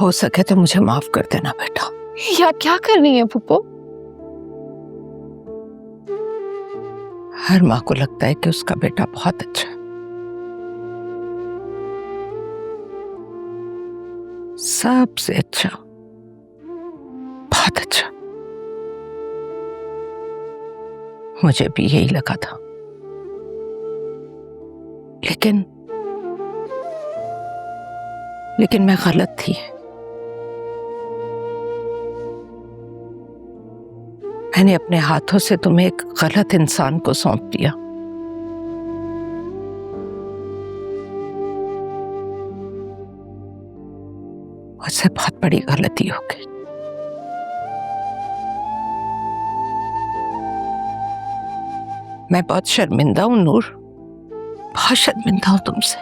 हो सके तो मुझे माफ कर देना बेटा। या क्या करनी है फूफो? हर माँ को लगता है कि उसका बेटा बहुत अच्छा है, सबसे अच्छा, बहुत अच्छा। मुझे भी यही लगा था, लेकिन मैं गलत थी। मैंने अपने हाथों से तुम्हें एक गलत इंसान को सौंप दिया। मुझसे बहुत बड़ी गलती हो गई। मैं बहुत शर्मिंदा हूं नूर, बहुत शर्मिंदा हूं तुमसे।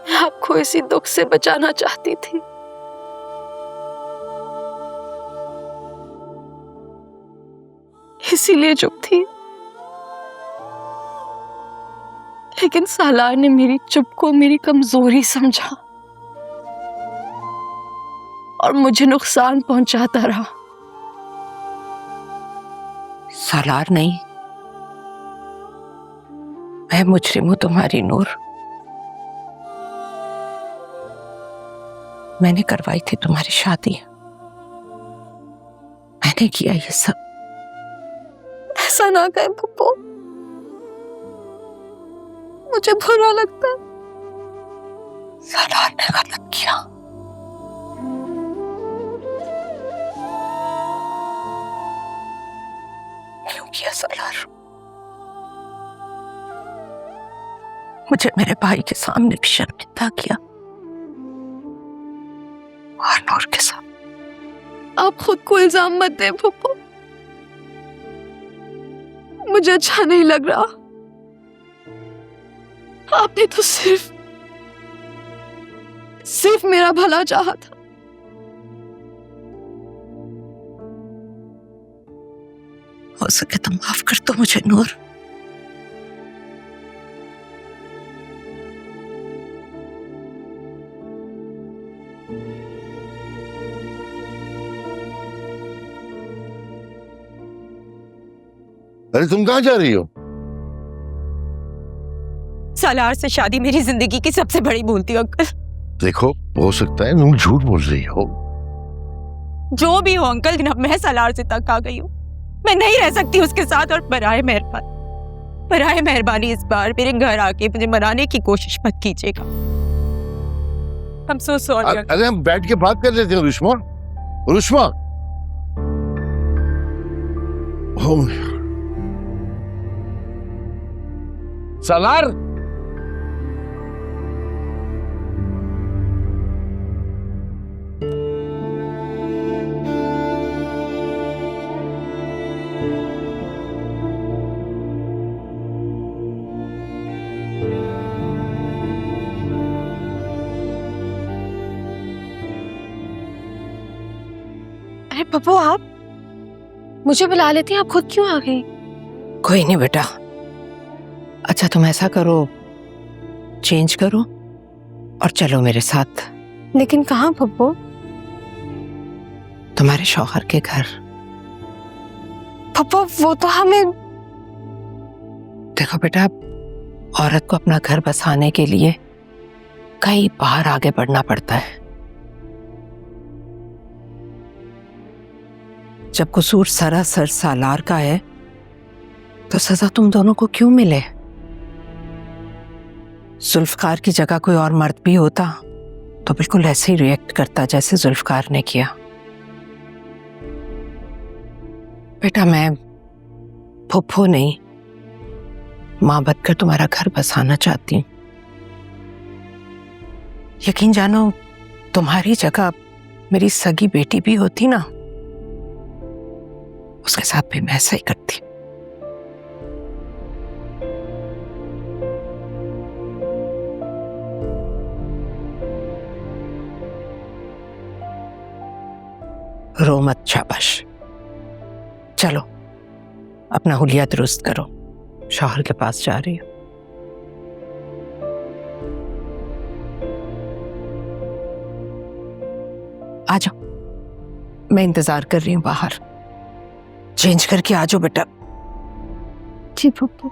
मैं आपको इसी दुख से बचाना चाहती थी। इसीलिए चुप थी। लेकिन सालार ने मेरी चुप को मेरी कमजोरी समझा और मुझे नुकसान पहुंचाता रहा। सालार नहीं, मैं मुजरिम हूं तुम्हारी नूर। मैंने करवाई थी तुम्हारी शादी, मैंने किया ये सब। ऐसा ना कहे पप्पू, मुझे बुरा लगता है। सालार ने गलत किया। क्यों किया सालार? मुझे मेरे भाई के सामने भी शर्मिंदा किया और नूर के साथ। आप खुद को इल्जाम मत दें पप्पू, मुझे अच्छा नहीं लग रहा। आपने तो सिर्फ मेरा भला चाहा था। हो सके तो माफ कर दो मुझे नूर। अरे तुम कहाँ जा रही हो? सालार से शादी मेरी जिंदगी की सबसे बड़ी भूल थी अंकल। देखो, हो सकता है तुम झूठ बोल रही हो। जो भी हो अंकल, अब मैं सालार से तक आ गई हूँ। मैं नहीं रह सकती उसके साथ। और बराए मेहरबानी इस बार मेरे घर आके मुझे मनाने की कोशिश मत कीजिएगा। I'm so sorry। अरे हम बैठ के बात कर लेते हैं रुश्मा। रुश्मा, सालार, अरे पप्पू, आप मुझे बुला लेती हैं, आप खुद क्यों आ गई? कोई नहीं बेटा। अच्छा तुम ऐसा करो, चेंज करो और चलो मेरे साथ। लेकिन कहाँ पप्पू? तुम्हारे शौहर के घर। पप्पू वो तो हमें। देखो बेटा, औरत को अपना घर बसाने के लिए कई बार आगे बढ़ना पड़ता है। जब कसूर सरासर सालार का है तो सजा तुम दोनों को क्यों मिले? जुल्फकार की जगह कोई और मर्द भी होता तो बिल्कुल ऐसे ही रिएक्ट करता जैसे जुल्फकार ने किया। बेटा मैं फुफ्फो नहीं, मां बनकर तुम्हारा घर बसाना चाहती हूँ। यकीन जानो, तुम्हारी जगह मेरी सगी बेटी भी होती ना, उसके साथ भी मैं ऐसा ही करती। रो मत, शाबाश। चलो अपना हुलिया दुरुस्त करो, शौहर के पास जा रही हो। मैं इंतजार कर रही हूँ बाहर। चेंज करके आ जाओ बेटा। जी पप्पू।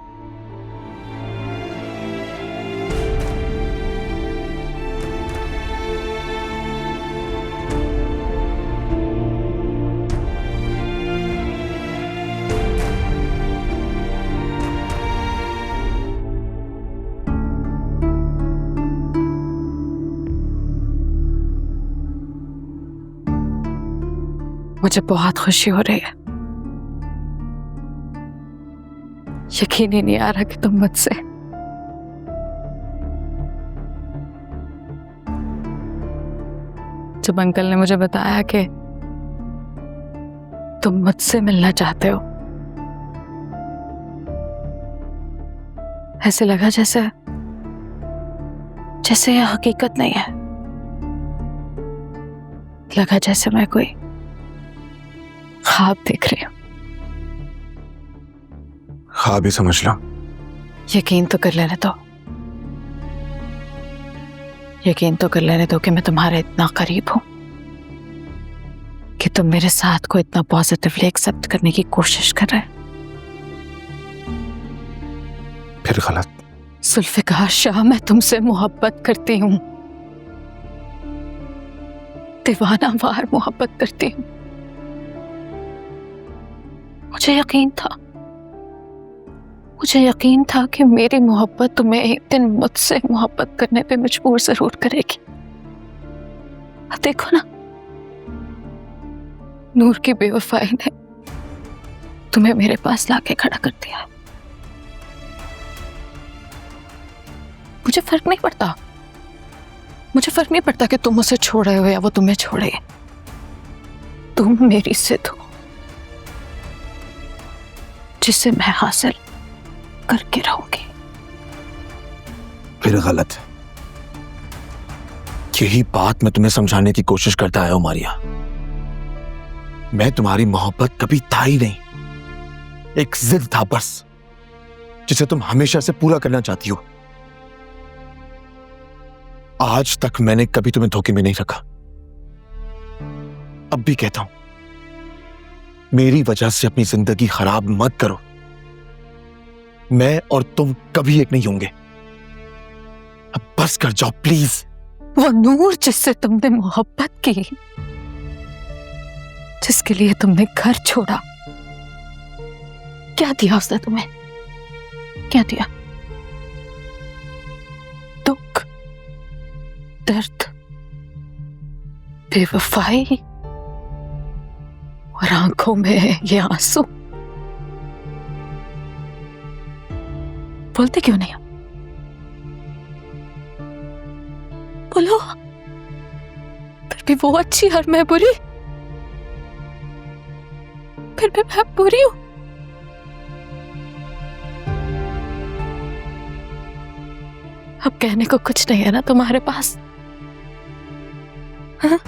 मुझे बहुत खुशी हो रही है। यकीन ही नहीं आ रहा कि तुम मुझसे जब अंकल ने मुझे बताया कि तुम मुझसे मिलना चाहते हो, ऐसे लगा जैसे जैसे यह हकीकत नहीं है। लगा जैसे मैं कोई ख्वाब देख रही हूं। ख्वाब ही समझ लो। यकीन तो कर लेने दो, यकीन तो कर लेने दो कि मैं तुम्हारे इतना करीब हूं कि तुम मेरे साथ को इतना पॉजिटिवली एक्सेप्ट करने की कोशिश कर रहे हैं। फिर गलत। जुल्फिकार शाह, मैं तुमसे मोहब्बत करती हूं, दीवानावार मोहब्बत करती हूं। मुझे यकीन था कि मेरी मोहब्बत तुम्हें एक दिन मुझसे मोहब्बत करने पे मजबूर जरूर करेगी। अब देखो ना, नूर की बेवफाई ने तुम्हें मेरे पास लाके खड़ा कर दिया है। मुझे फर्क नहीं पड़ता, मुझे फर्क नहीं पड़ता कि तुम उसे छोड़े हो या वो तुम्हें छोड़े। तुम मेरी जिद हो जिसे मैं हासिल करके रहूंगी। फिर गलत। यही बात मैं तुम्हें समझाने की कोशिश करता आया हूं मारिया। मैं तुम्हारी मोहब्बत कभी था ही नहीं, एक जिद था बस, जिसे तुम हमेशा से पूरा करना चाहती हो। आज तक मैंने कभी तुम्हें धोखे में नहीं रखा। अब भी कहता हूं, मेरी वजह से अपनी जिंदगी खराब मत करो। मैं और तुम कभी एक नहीं होंगे। अब बस कर जाओ प्लीज। वो नूर जिससे तुमने मोहब्बत की, जिसके लिए तुमने घर छोड़ा, क्या दिया उसने तुम्हें? क्या दिया? दुख, दर्द, बेवफाई और आंखों में ये आंसू। बोलते क्यों नहीं? बोलो। फिर भी वो अच्छी और मैं बुरी, फिर भी मैं बुरी हूं। अब कहने को कुछ नहीं है ना तुम्हारे पास? हाँ?